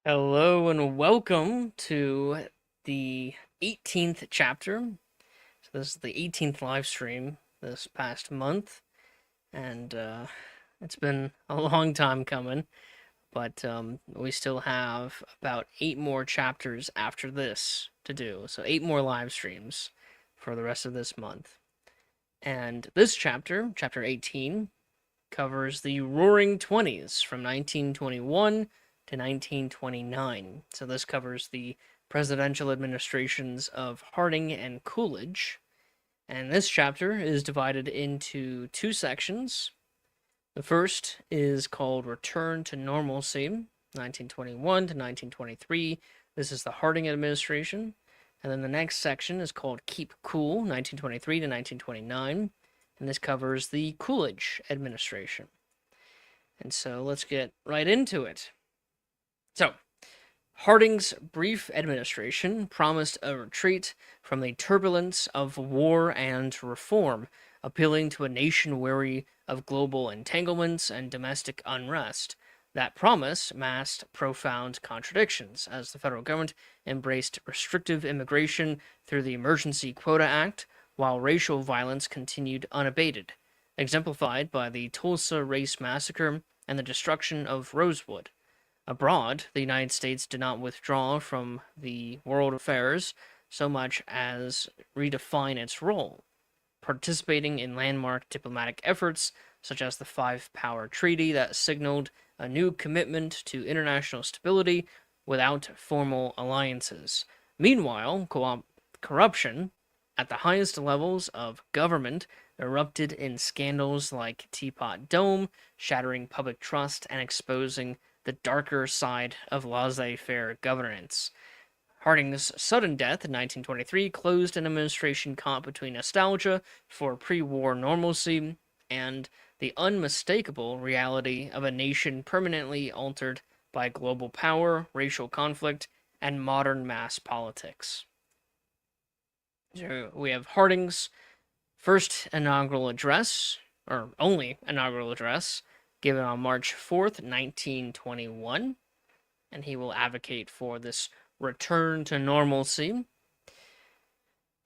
Hello and welcome to the 18th chapter. So this is the 18th live stream this past month, and it's been a long time coming, but we still have about 8 more chapters after this to do. So 8 more live streams for the rest of this month. And this chapter, chapter 18, covers the Roaring Twenties from 1921 to 1929. So this covers the presidential administrations of Harding and Coolidge. And this chapter is divided into two sections. The first is called Return to Normalcy, 1921 to 1923. This is the Harding administration. And then the next section is called Keep Cool, 1923 to 1929. And this covers the Coolidge administration. And so let's get right into it. So, Harding's brief administration promised a retreat from the turbulence of war and reform, appealing to a nation weary of global entanglements and domestic unrest. That promise masked profound contradictions, as the federal government embraced restrictive immigration through the Emergency Quota Act, while racial violence continued unabated, exemplified by the Tulsa Race Massacre and the destruction of Rosewood. Abroad, the United States did not withdraw from the world affairs so much as redefine its role, participating in landmark diplomatic efforts such as the Five-Power Treaty that signaled a new commitment to international stability without formal alliances. Meanwhile, corruption at the highest levels of government erupted in scandals like Teapot Dome, shattering public trust and exposing the darker side of laissez-faire governance. Harding's sudden death in 1923 closed an administration caught between nostalgia for pre-war normalcy and the unmistakable reality of a nation permanently altered by global power, racial conflict, and modern mass politics. So we have Harding's first inaugural address, or only inaugural address, given on March 4th, 1921, and he will advocate for this return to normalcy.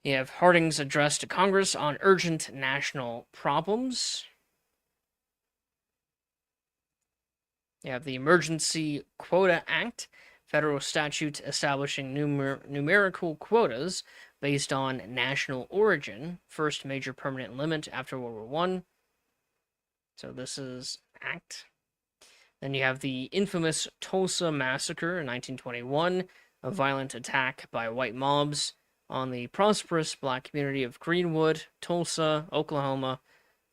You have Harding's address to Congress on urgent national problems. You have the Emergency Quota Act, federal statute establishing numerical quotas based on national origin, first major permanent limit after World War I. So this is Act. Then you have the infamous Tulsa Massacre in 1921, a violent attack by white mobs on the prosperous black community of Greenwood, Tulsa, Oklahoma,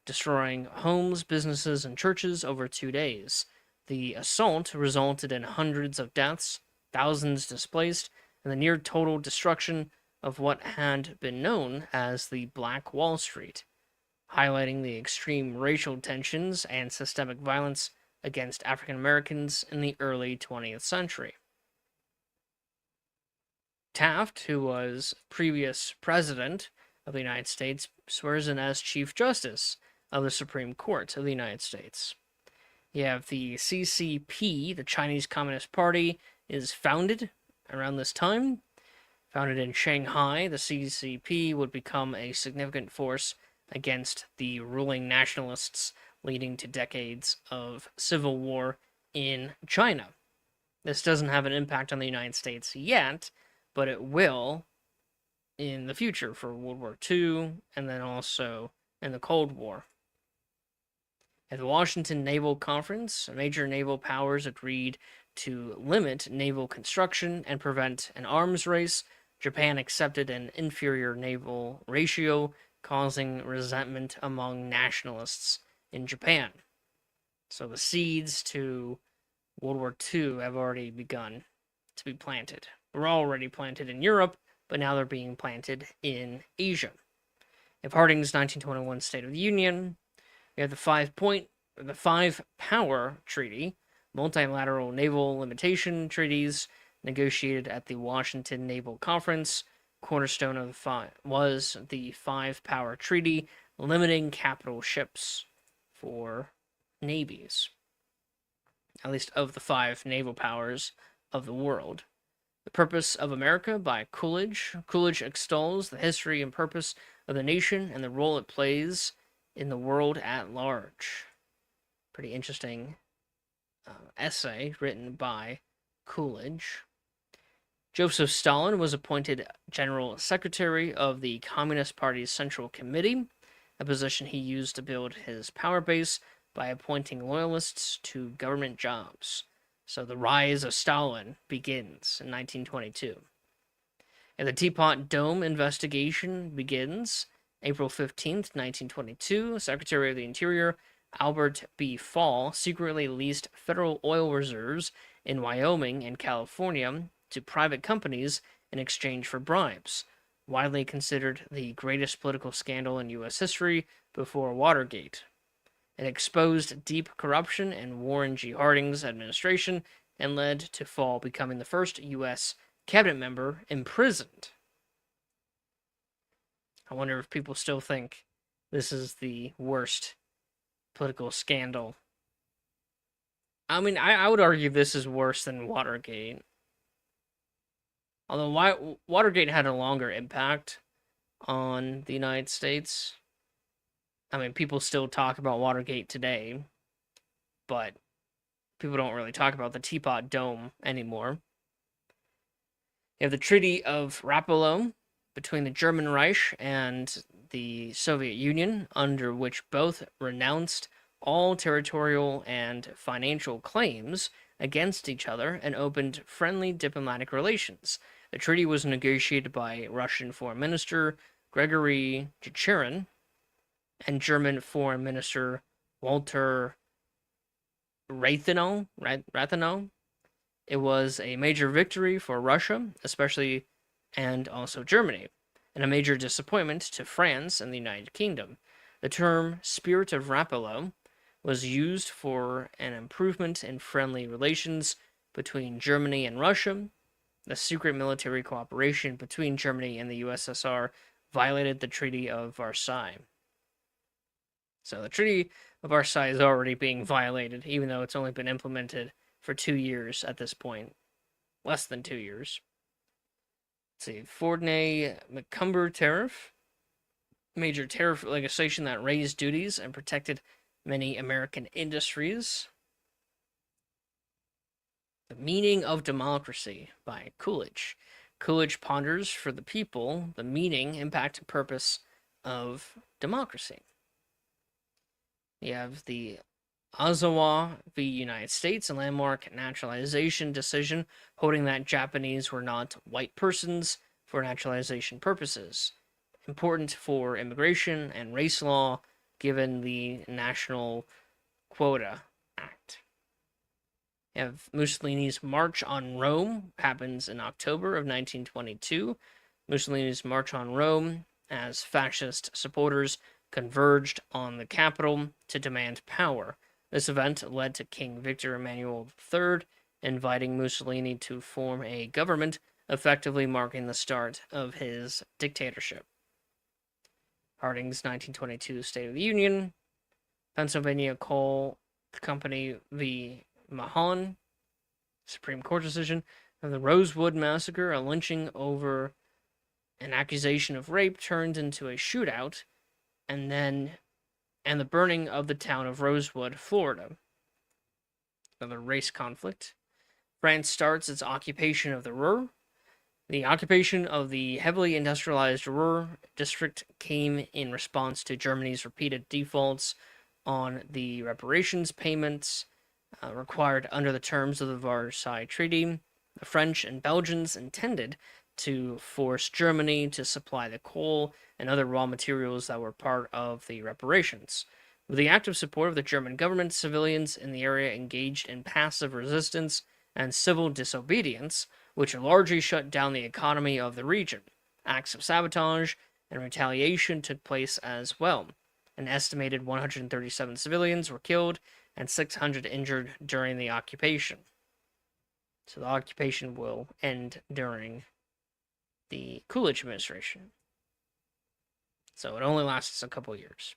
destroying homes, businesses, and churches over 2 days. The assault resulted in hundreds of deaths, thousands displaced, and the near total destruction of what had been known as the Black Wall Street, highlighting the extreme racial tensions and systemic violence against African Americans in the early 20th century. Taft, who was previous president of the United States, swears in as Chief Justice of the Supreme Court of the United States. You have the CCP, the Chinese Communist Party, is founded around this time. Founded in Shanghai, the CCP would become a significant force against the ruling nationalists, leading to decades of civil war in China. This doesn't have an impact on the United States yet, but it will in the future for World War II and then also in the Cold War. At the Washington Naval Conference, major naval powers agreed to limit naval construction and prevent an arms race. Japan accepted an inferior naval ratio, causing resentment among nationalists in Japan. So the seeds to World War II have already begun to be planted. Were already planted in Europe, but now they're being planted in Asia. If Harding's 1921 State of the Union, we have the Five-Power Treaty, multilateral naval limitation treaties negotiated at the Washington Naval Conference. Cornerstone of was the Five-Power Treaty, limiting capital ships for navies. At least of the five naval powers, of the World. The Purpose of America by Coolidge. Coolidge extols the history and purpose of the nation and the role it plays in the world at large. Pretty interesting essay written by Coolidge. Joseph Stalin was appointed General Secretary of the Communist Party's Central Committee, a position he used to build his power base by appointing loyalists to government jobs. So the rise of Stalin begins in 1922. And the Teapot Dome investigation begins April 15th, 1922. Secretary of the Interior Albert B. Fall secretly leased federal oil reserves in Wyoming and California to private companies in exchange for bribes, widely considered the greatest political scandal in U.S. history before Watergate. It exposed deep corruption in Warren G. Harding's administration and led to Fall becoming the first U.S. cabinet member imprisoned. I wonder if people still think this is the worst political scandal. I mean, I would argue this is worse than Watergate. Although Watergate had a longer impact on the United States. I mean, people still talk about Watergate today, but people don't really talk about the Teapot Dome anymore. You have the Treaty of Rapallo between the German Reich and the Soviet Union, under which both renounced all territorial and financial claims against each other and opened friendly diplomatic relations. The treaty was negotiated by Russian Foreign Minister Gregory Chicherin and German Foreign Minister Walter Rathenau. It was a major victory for Russia, especially and also Germany, and a major disappointment to France and the United Kingdom. The term Spirit of Rapallo was used for an improvement in friendly relations between Germany and Russia. The secret military cooperation between Germany and the USSR violated the Treaty of Versailles. So the Treaty of Versailles is already being violated, even though it's only been implemented for 2 years at this point. Less than 2 years. Let's see, Fordney-McCumber Tariff. Major tariff legislation that raised duties and protected many American industries. The Meaning of Democracy by Coolidge. Coolidge ponders for the people the meaning, impact, and purpose of democracy. You have the Ozawa v. United States, a landmark naturalization decision holding that Japanese were not white persons for naturalization purposes. Important for immigration and race law, given the National Quota Act. You have Mussolini's March on Rome, happens in October of 1922. Mussolini's March on Rome, as fascist supporters converged on the capital to demand power. This event led to King Victor Emmanuel III inviting Mussolini to form a government, effectively marking the start of his dictatorship. Harding's 1922 State of the Union, Pennsylvania Coal Company v. Mahon, Supreme Court decision, of the Rosewood Massacre, a lynching over an accusation of rape turned into a shootout, and the burning of the town of Rosewood, Florida. Another race conflict. France starts its occupation of the Ruhr. The occupation of the heavily industrialized Ruhr district came in response to Germany's repeated defaults on the reparations payments required under the terms of the Versailles Treaty. The French and Belgians intended to force Germany to supply the coal and other raw materials that were part of the reparations. With the active support of the German government, civilians in the area engaged in passive resistance and civil disobedience, which largely shut down the economy of the region. Acts of sabotage and retaliation took place as well. An estimated 137 civilians were killed and 600 injured during the occupation. So the occupation will end during the Coolidge administration. So it only lasts a couple years.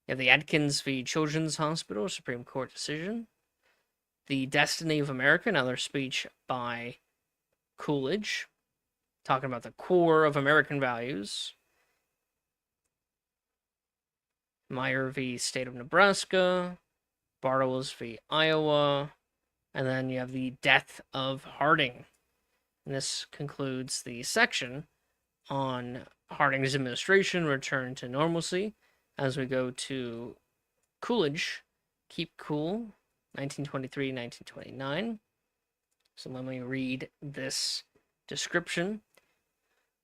You have the Atkins v. Children's Hospital Supreme Court decision. The Destiny of America, another speech by Coolidge, talking about the core of American values. Meyer v. State of Nebraska, Bartles v. Iowa, and then you have the death of Harding. And this concludes the section on Harding's administration return to normalcy as we go to Coolidge, Keep Cool, 1923-1929. So let me read this description.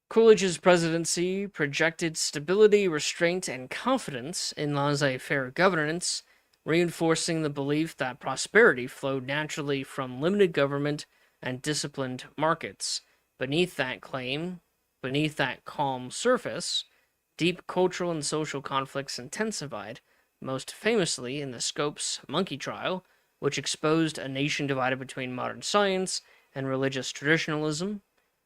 Coolidge's presidency projected stability, restraint, and confidence in laissez-faire governance, reinforcing the belief that prosperity flowed naturally from limited government and disciplined markets. Beneath that calm surface, deep cultural and social conflicts intensified, most famously in the Scopes monkey trial, which exposed a nation divided between modern science and religious traditionalism.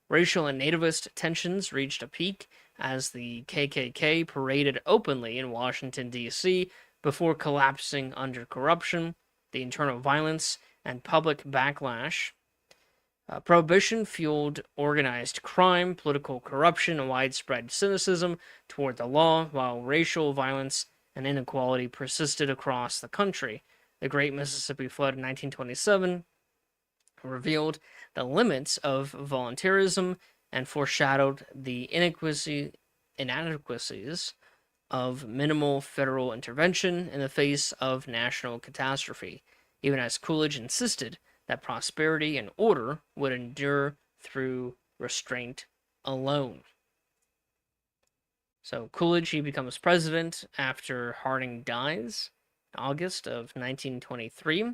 Racial and nativist tensions reached a peak as the KKK paraded openly in Washington, D.C., before collapsing under corruption, the internal violence, and public backlash. Prohibition fueled organized crime, political corruption, and widespread cynicism toward the law, while racial violence and inequality persisted across the country. The Great Mississippi Flood in 1927 revealed the limits of voluntarism and foreshadowed the inadequacies of minimal federal intervention in the face of national catastrophe, even as Coolidge insisted that prosperity and order would endure through restraint alone. So Coolidge, he becomes president after Harding dies in August of 1923.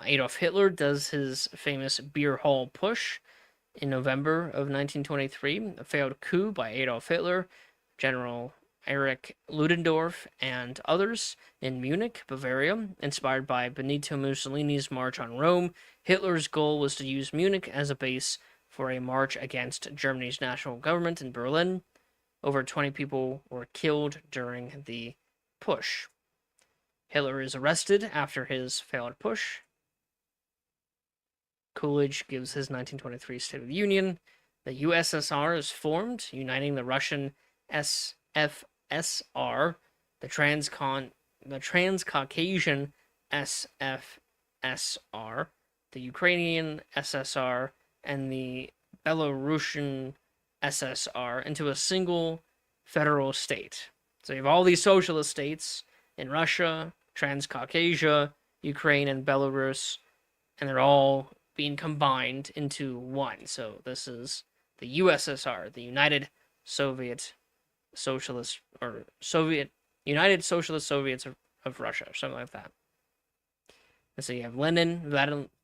Adolf Hitler does his famous beer hall push in November of 1923, a failed coup by Adolf Hitler, General Erich Ludendorff, and others in Munich, Bavaria. Inspired by Benito Mussolini's March on Rome, Hitler's goal was to use Munich as a base for a march against Germany's national government in Berlin. Over 20 people were killed during the push. Hitler is arrested after his failed push. Coolidge gives his 1923 State of the Union. The USSR is formed, uniting the Russian SFSR, the Transcaucasian SFSR, the Ukrainian SSR, and the Belarusian SSR into a single federal state. So you have all these socialist states in Russia, Transcaucasia, Ukraine, and Belarus, and they're all being combined into one. So this is the USSR, the United Socialist Soviets of Russia, or something like that. And so you have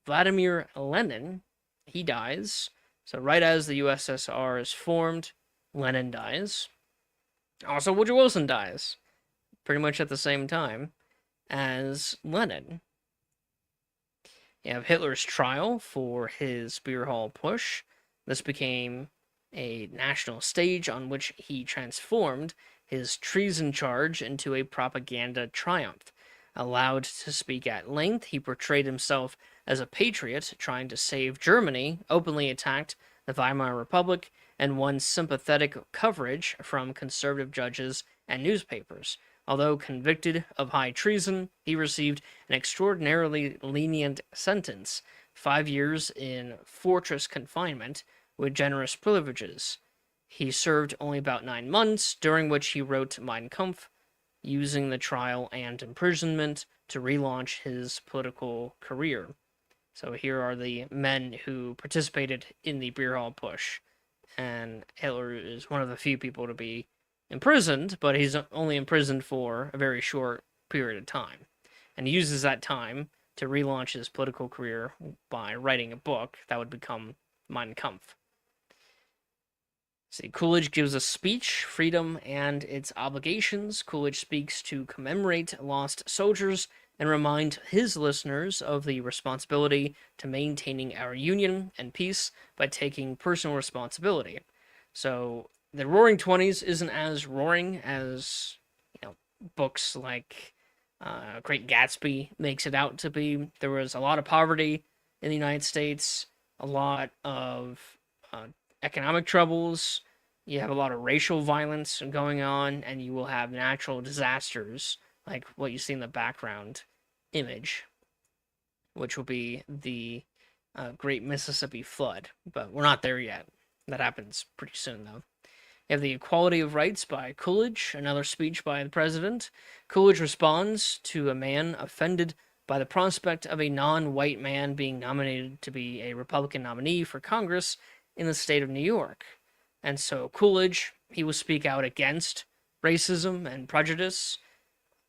Vladimir Lenin, he dies. So right as the USSR is formed, Lenin dies. Also, Woodrow Wilson dies, pretty much at the same time as Lenin. You have Hitler's trial for his beer hall push. This became a national stage on which he transformed his treason charge into a propaganda triumph. Allowed to speak at length, he portrayed himself as a patriot trying to save Germany, openly attacked the Weimar Republic, and won sympathetic coverage from conservative judges and newspapers. Although convicted of high treason, he received an extraordinarily lenient sentence, 5 years in fortress confinement with generous privileges. He served only about 9 months, during which he wrote Mein Kampf, using the trial and imprisonment to relaunch his political career. So here are the men who participated in the beer hall push, and Hitler is one of the few people to be imprisoned, but he's only imprisoned for a very short period of time. And he uses that time to relaunch his political career by writing a book that would become Mein Kampf. See, Coolidge gives a speech, Freedom and Its Obligations. Coolidge speaks to commemorate lost soldiers and remind his listeners of the responsibility to maintaining our union and peace by taking personal responsibility. So the Roaring Twenties isn't as roaring as, books like Great Gatsby makes it out to be. There was a lot of poverty in the United States, a lot of uh, economic troubles. You have a lot of racial violence going on, and you will have natural disasters like what you see in the background image, which will be the Great Mississippi Flood. But we're not there yet. That happens pretty soon, though. You have the Equality of Rights by Coolidge, another speech by the president. Coolidge responds to a man offended by the prospect of a non-white man being nominated to be a Republican nominee for Congress in the state of New York. And so Coolidge, he will speak out against racism and prejudice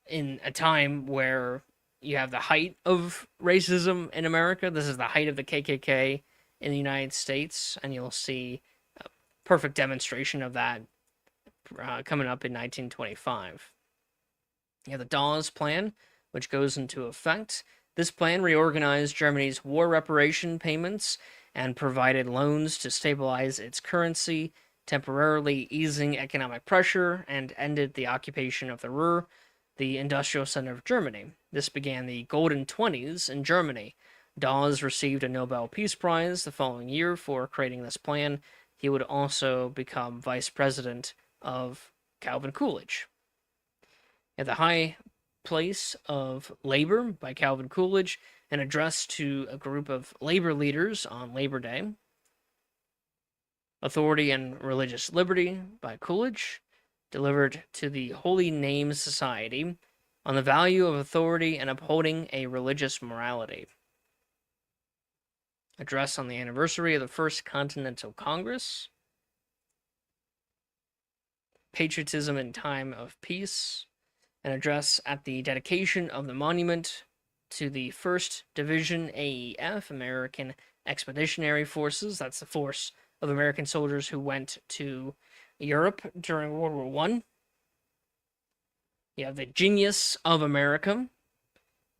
in a time where you have the height of racism in America. This is the height of the KKK in the United States, and you'll see a perfect demonstration of that coming up in 1925. You have the Dawes Plan, which goes into effect. This plan reorganized Germany's war reparation payments and provided loans to stabilize its currency, temporarily easing economic pressure, and ended the occupation of the Ruhr, the industrial center of Germany. This began the Golden Twenties in Germany. Dawes received a Nobel Peace Prize the following year for creating this plan. He would also become vice president of Calvin Coolidge. At the High Place of Labor by Calvin Coolidge, an address to a group of labor leaders on Labor Day. Authority and Religious Liberty by Coolidge, delivered to the Holy Name Society on the value of authority and upholding a religious morality. Address on the anniversary of the First Continental Congress. Patriotism in Time of Peace. An address at the dedication of the monument to the 1st Division AEF, American Expeditionary Forces. That's the force of American soldiers who went to Europe during World War I. You have the Genius of America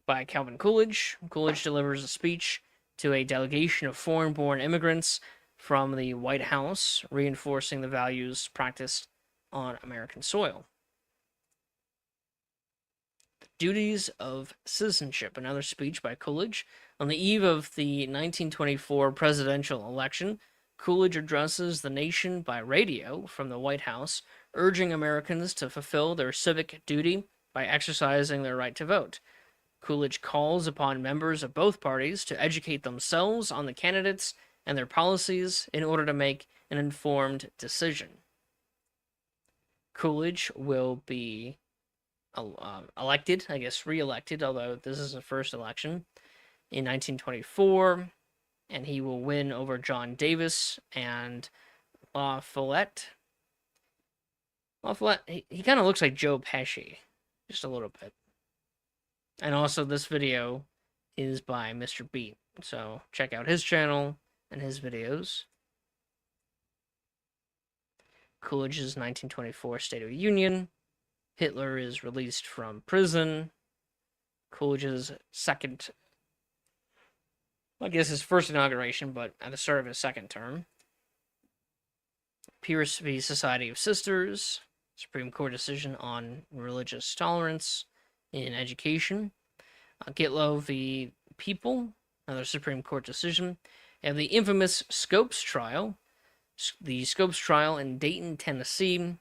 by Calvin Coolidge. Coolidge delivers a speech to a delegation of foreign-born immigrants from the White House, reinforcing the values practiced on American soil. The Duties of Citizenship, another speech by Coolidge. On the eve of the 1924 presidential election, Coolidge addresses the nation by radio from the White House, urging Americans to fulfill their civic duty by exercising their right to vote. Coolidge calls upon members of both parties to educate themselves on the candidates and their policies in order to make an informed decision. Coolidge will be elected, I guess re-elected, although this is the first election, in 1924, and he will win over John Davis and La Follette. La Follette, he kind of looks like Joe Pesci, just a little bit. And also, this video is by Mr. Beat, so check out his channel and his videos. Coolidge's 1924 State of the Union. Hitler is released from prison. Coolidge's second, I guess his first inauguration, but at the start of his second term. Pierce v. Society of Sisters. Supreme Court decision on religious tolerance in education. Gitlow v. People, another Supreme Court decision. And the infamous Scopes trial. The Scopes trial in Dayton, Tennessee,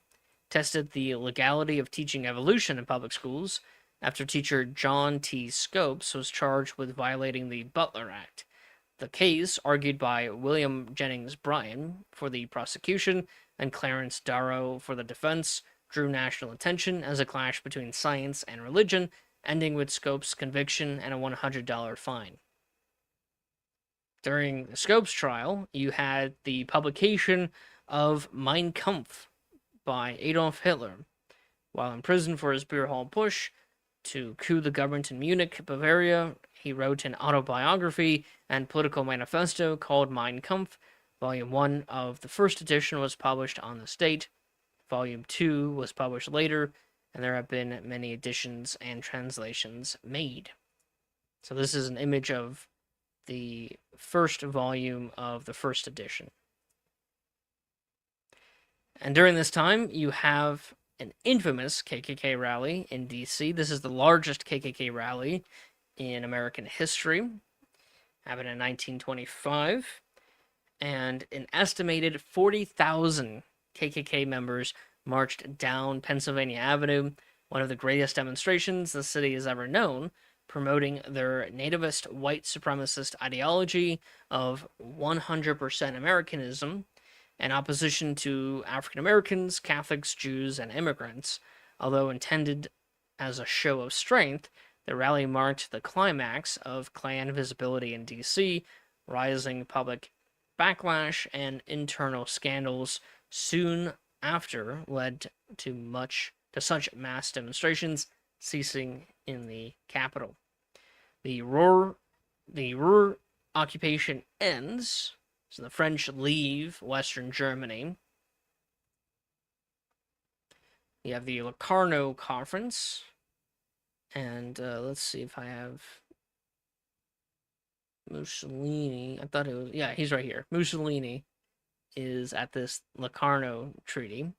tested the legality of teaching evolution in public schools after teacher John T. Scopes was charged with violating the Butler Act. The case, argued by William Jennings Bryan for the prosecution and Clarence Darrow for the defense, drew national attention as a clash between science and religion, ending with Scopes' conviction and a $100 fine. During the Scopes trial, you had the publication of Mein Kampf by Adolf Hitler. While in prison for his beer hall push to coup the government in Munich, Bavaria, he wrote an autobiography and political manifesto called Mein Kampf. Volume 1 of the first edition was published on this date. Volume 2 was published later, and there have been many editions and translations made. So this is an image of the first volume of the first edition. And during this time, you have an infamous KKK rally in D.C. This is the largest KKK rally in American history, happened in 1925, and an estimated 40,000 KKK members marched down Pennsylvania Avenue, one of the greatest demonstrations the city has ever known, promoting their nativist white supremacist ideology of 100% Americanism and opposition to African Americans, Catholics, Jews, and immigrants. Although intended as a show of strength, the rally marked the climax of Klan visibility in D.C., rising public backlash and internal scandals soon after led to such mass demonstrations ceasing in the capital. The Ruhr occupation ends, so the French leave Western Germany. You have the Locarno Conference, and let's see if I have Mussolini. I thought it was, yeah, he's right here. Mussolini is at this Locarno Treaty.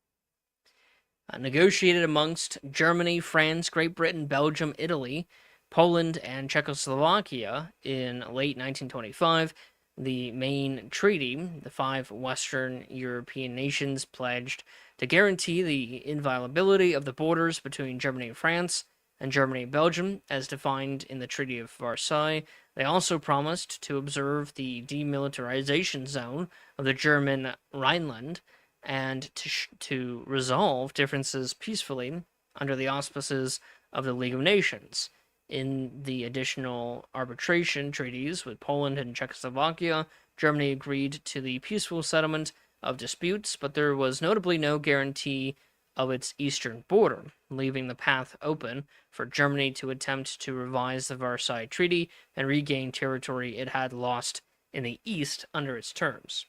Negotiated amongst Germany, France, Great Britain, Belgium, Italy, Poland, and Czechoslovakia in late 1925. The main treaty, the 5 Western European nations pledged to guarantee the inviolability of the borders between Germany and France and Germany and Belgium, as defined in the Treaty of Versailles. They also promised to observe the demilitarization zone of the German Rhineland and to resolve differences peacefully under the auspices of the League of Nations. In the additional arbitration treaties with Poland and Czechoslovakia, Germany agreed to the peaceful settlement of disputes, but there was notably no guarantee of its eastern border, leaving the path open for Germany to attempt to revise the Versailles Treaty and regain territory it had lost in the east under its terms.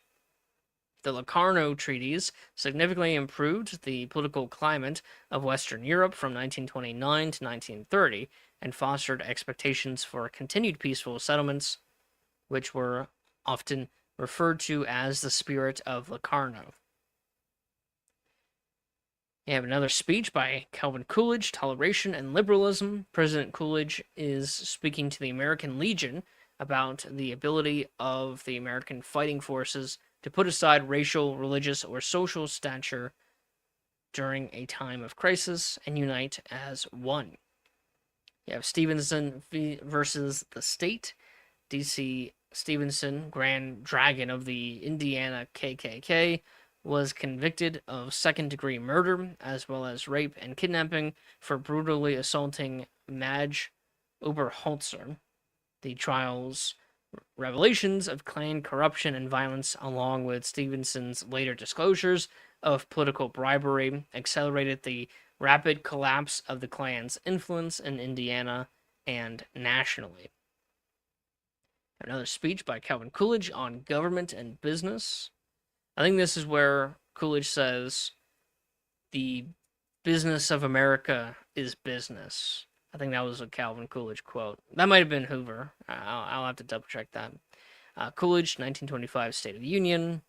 The Locarno treaties significantly improved the political climate of Western Europe from 1929 to 1930 and fostered expectations for continued peaceful settlements, which were often referred to as the spirit of Locarno. You have another speech by Calvin Coolidge, Toleration and Liberalism. President Coolidge is speaking to the American Legion about the ability of the American fighting forces to put aside racial, religious, or social stature during a time of crisis and unite as one. You have Stevenson versus the state. D.C. Stevenson, Grand Dragon of the Indiana KKK, was convicted of second-degree murder, as well as rape and kidnapping, for brutally assaulting Madge Oberholzer. The trial's revelations of Klan corruption and violence, along with Stevenson's later disclosures of political bribery, accelerated the rapid collapse of the Klan's influence in Indiana and nationally. Another speech by Calvin Coolidge on government and business. I think this is where Coolidge says, the business of America is business. I think that was a Calvin Coolidge quote. That might have been Hoover. I'll have to double check that. Coolidge, 1925 State of the Union.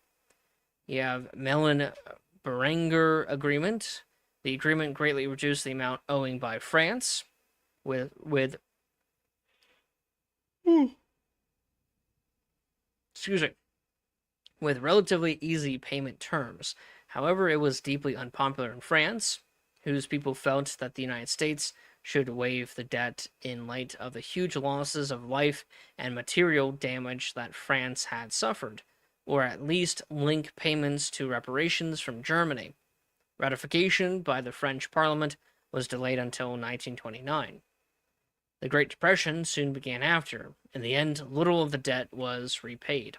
You have Mellon-Berenger Agreement. The agreement greatly reduced the amount owing by France, with relatively easy payment terms. However, it was deeply unpopular in France, whose people felt that the United States should waive the debt in light of the huge losses of life and material damage that France had suffered, or at least link payments to reparations from Germany. Ratification by the French Parliament was delayed until 1929. The Great Depression soon began after. In the end, little of the debt was repaid.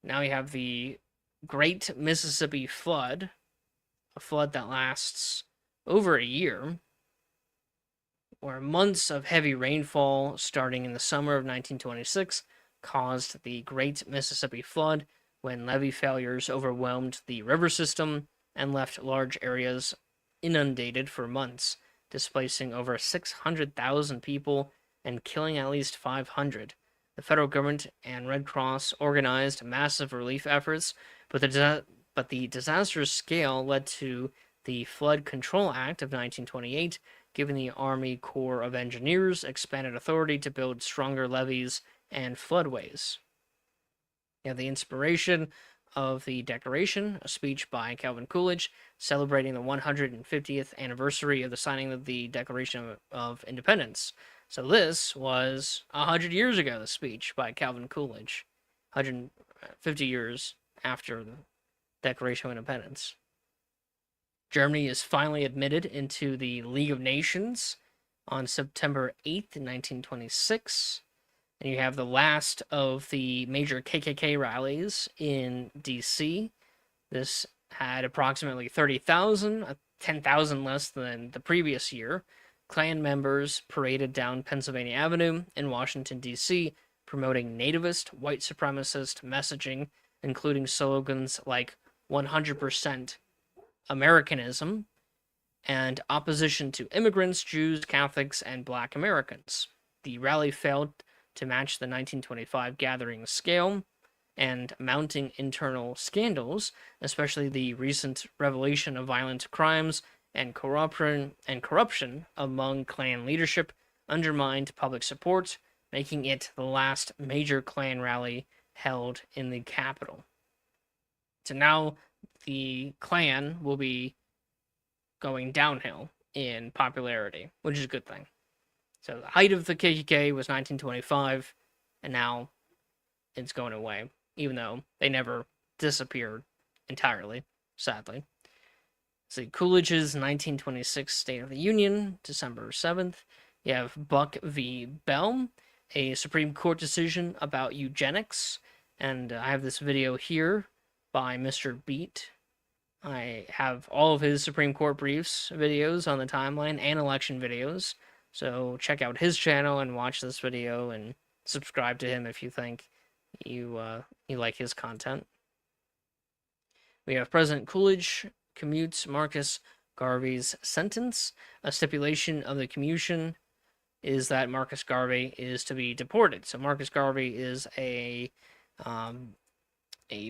Now you have the Great Mississippi Flood, a flood that lasts over a year, where months of heavy rainfall starting in the summer of 1926 caused the Great Mississippi Flood, when levee failures overwhelmed the river system and left large areas inundated for months, displacing over 600,000 people and killing at least 500. The federal government and Red Cross organized massive relief efforts, but the disaster's scale led to the Flood Control Act of 1928, giving the Army Corps of Engineers expanded authority to build stronger levees and floodways. You have the inspiration of the Declaration, a speech by Calvin Coolidge celebrating the 150th anniversary of the signing of the Declaration of Independence. So this was 100 years ago, the speech by Calvin Coolidge, 150 years after the Declaration of Independence. Germany is finally admitted into the League of Nations on September 8th, 1926. And you have the last of the major KKK rallies in D.C. This had approximately 30,000, 10,000 less than the previous year. Klan members paraded down Pennsylvania Avenue in Washington, D.C., promoting nativist, white supremacist messaging, including slogans like 100% Americanism and opposition to immigrants, Jews, Catholics, and Black Americans. The rally failed to match the 1925 gathering scale, and mounting internal scandals, especially the recent revelation of violent crimes and corruption among Klan leadership, undermined public support, making it the last major Klan rally held in the capital. So now the Klan will be going downhill in popularity, which is a good thing. So the height of the KKK was 1925, and now it's going away, even though they never disappeared entirely, sadly. See, Coolidge's 1926 State of the Union, December 7th. You have Buck v. Bell, a Supreme Court decision about eugenics, and I have this video here by Mr. Beat. I have all of his Supreme Court briefs videos on the timeline and election videos, so check out his channel and watch this video and subscribe to him if you think you like his content. We have President Coolidge commutes Marcus Garvey's sentence. A stipulation of the commutation is that Marcus Garvey is to be deported. So Marcus Garvey is a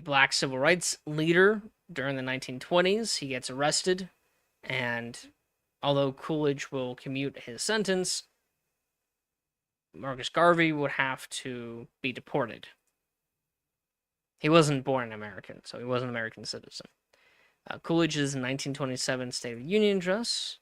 black civil rights leader during the 1920s. He gets arrested, and although Coolidge will commute his sentence, Marcus Garvey would have to be deported. He wasn't born American, so he wasn't an American citizen. Coolidge's 1927 State of the Union address.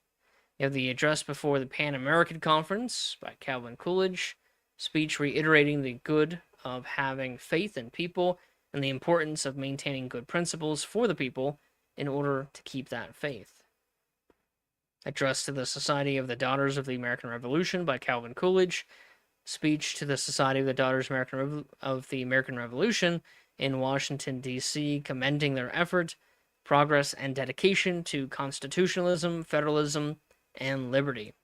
You have the address before the Pan American Conference by Calvin Coolidge, speech reiterating the good of having faith in people and the importance of maintaining good principles for the people in order to keep that faith. Address to the Society of the Daughters of the American Revolution by Calvin Coolidge, speech to the Society of the Daughters of the American Revolution in Washington, D.C., commending their effort, progress, and dedication to constitutionalism, federalism, and liberty.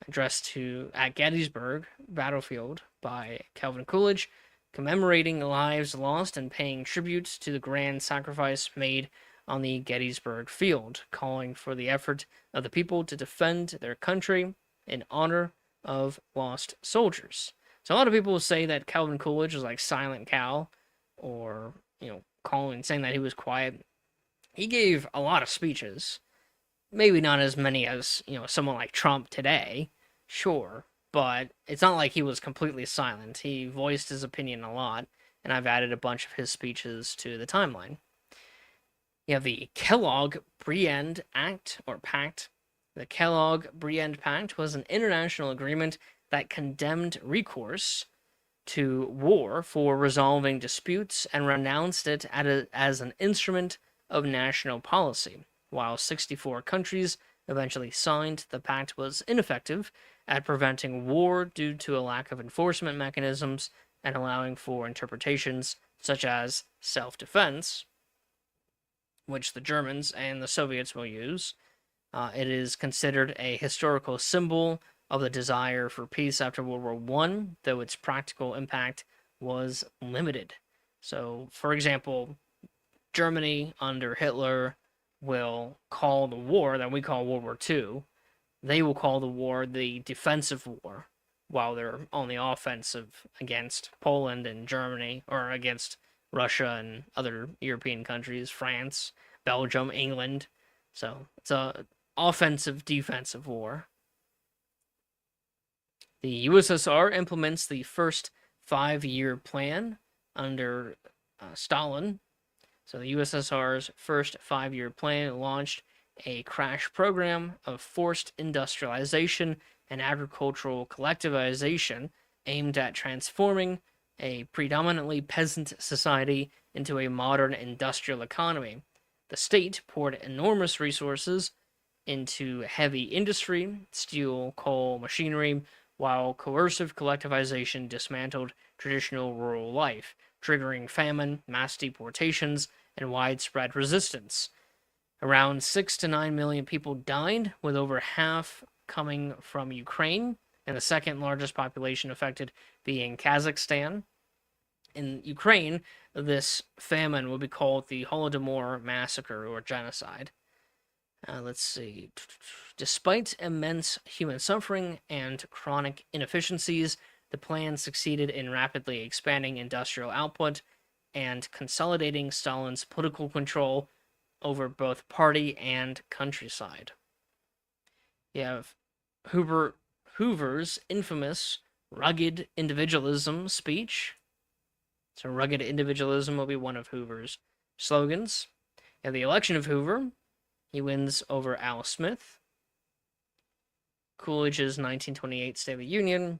Address at Gettysburg Battlefield by Calvin Coolidge, commemorating lives lost and paying tribute to the grand sacrifice made on the Gettysburg field, calling for the effort of the people to defend their country in honor of lost soldiers. So a lot of people say that Calvin Coolidge was like Silent Cal, or, saying that he was quiet. He gave a lot of speeches. Maybe not as many as, someone like Trump today, sure, but it's not like he was completely silent. He voiced his opinion a lot, and I've added a bunch of his speeches to the timeline. You have the Kellogg-Briand Act, or Pact. The Kellogg-Briand Pact was an international agreement that condemned recourse to war for resolving disputes and renounced it as an instrument of national policy. While 64 countries eventually signed, the pact was ineffective at preventing war due to a lack of enforcement mechanisms and allowing for interpretations such as self-defense, which the Germans and the Soviets will use. It is considered a historical symbol of the desire for peace after World War I, though its practical impact was limited. So, for example, Germany under Hitler will call the war that we call World War II, they will call the war the defensive war, while they're on the offensive against Poland and Germany, or against Russia and other European countries, France, Belgium, England. So it's a offensive defensive war. The USSR implements the first 5-year plan under Stalin. So the USSR's first 5-year plan launched a crash program of forced industrialization and agricultural collectivization aimed at transforming a predominantly peasant society into a modern industrial economy. The state poured enormous resources into heavy industry, steel, coal, machinery, while coercive collectivization dismantled traditional rural life, triggering famine, mass deportations, and widespread resistance. Around 6 to 9 million people died, with over half coming from Ukraine, and the second largest population affected being Kazakhstan. In Ukraine, this famine would be called the Holodomor Massacre or genocide. Let's see. Despite immense human suffering and chronic inefficiencies, the plan succeeded in rapidly expanding industrial output and consolidating Stalin's political control over both party and countryside. You have Hoover's infamous rugged individualism speech. So, rugged individualism will be one of Hoover's slogans. You have the election of Hoover. He wins over Al Smith. Coolidge's 1928 State of the Union.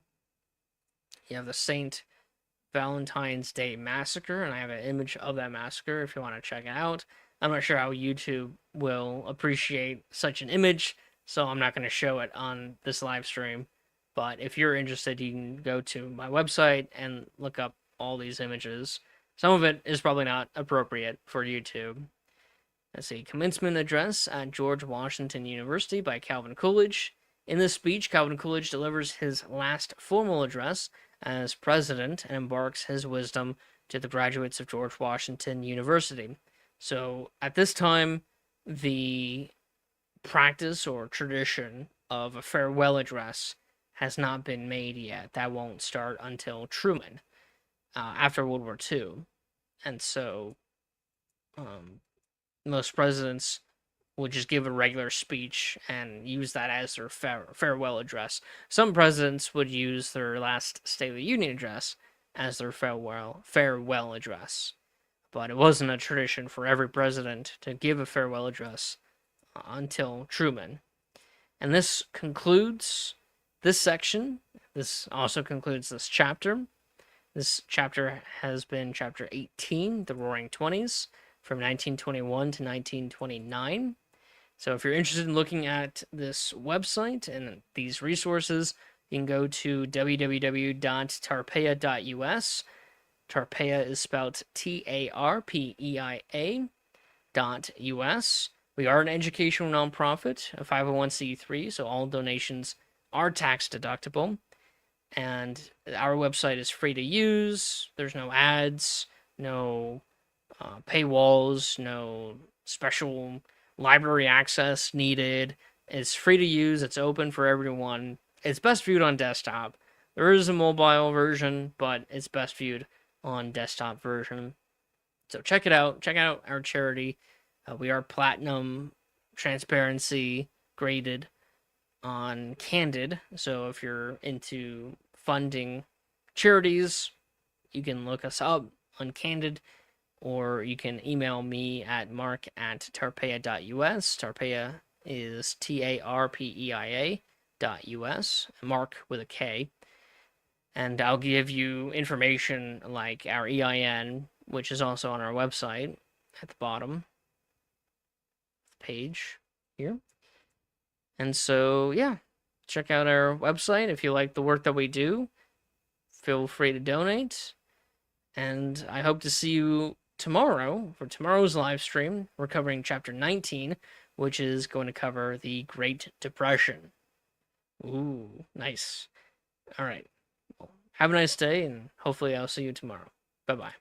You have the St. Valentine's Day Massacre, and I have an image of that massacre if you want to check it out. I'm not sure how YouTube will appreciate such an image, so I'm not going to show it on this live stream. But if you're interested, you can go to my website and look up all these images. Some of it is probably not appropriate for YouTube. Let's see, commencement address at George Washington University by Calvin Coolidge. In this speech, Calvin Coolidge delivers his last formal address as president and imparts his wisdom to the graduates of George Washington University. So at this time, the practice or tradition of a farewell address has not been made yet. That won't start until Truman, after World War II. And so most presidents would just give a regular speech and use that as their farewell address. Some presidents would use their last State of the Union address as their farewell address. But it wasn't a tradition for every president to give a farewell address until Truman. And this concludes this section. This also concludes this chapter. This chapter has been chapter 18, The Roaring Twenties, from 1921 to 1929. So if you're interested in looking at this website and these resources, you can go to www.tarpeia.us. Tarpeia is spelled TARPEIA.us. We are an educational nonprofit, a 501c3, so all donations are tax deductible. And our website is free to use. There's no ads, no paywalls, no special library access needed. It's free to use. It's open for everyone. It's best viewed on desktop. There is a mobile version, but it's best viewed on desktop version. So check it out. Check out our charity. We are platinum transparency graded on Candid. So if you're into funding charities, you can look us up on Candid, or you can email me at mark@tarpeia.us. Tarpeia is TARPEIA.us, Mark with a K. And I'll give you information like our EIN, which is also on our website at the bottom of the page here. And so, yeah, check out our website. If you like the work that we do, feel free to donate. And I hope to see you tomorrow for tomorrow's live stream. We're covering chapter 19, which is going to cover the Great Depression. Ooh, nice. All right. Well, have a nice day, and hopefully I'll see you tomorrow. Bye-bye.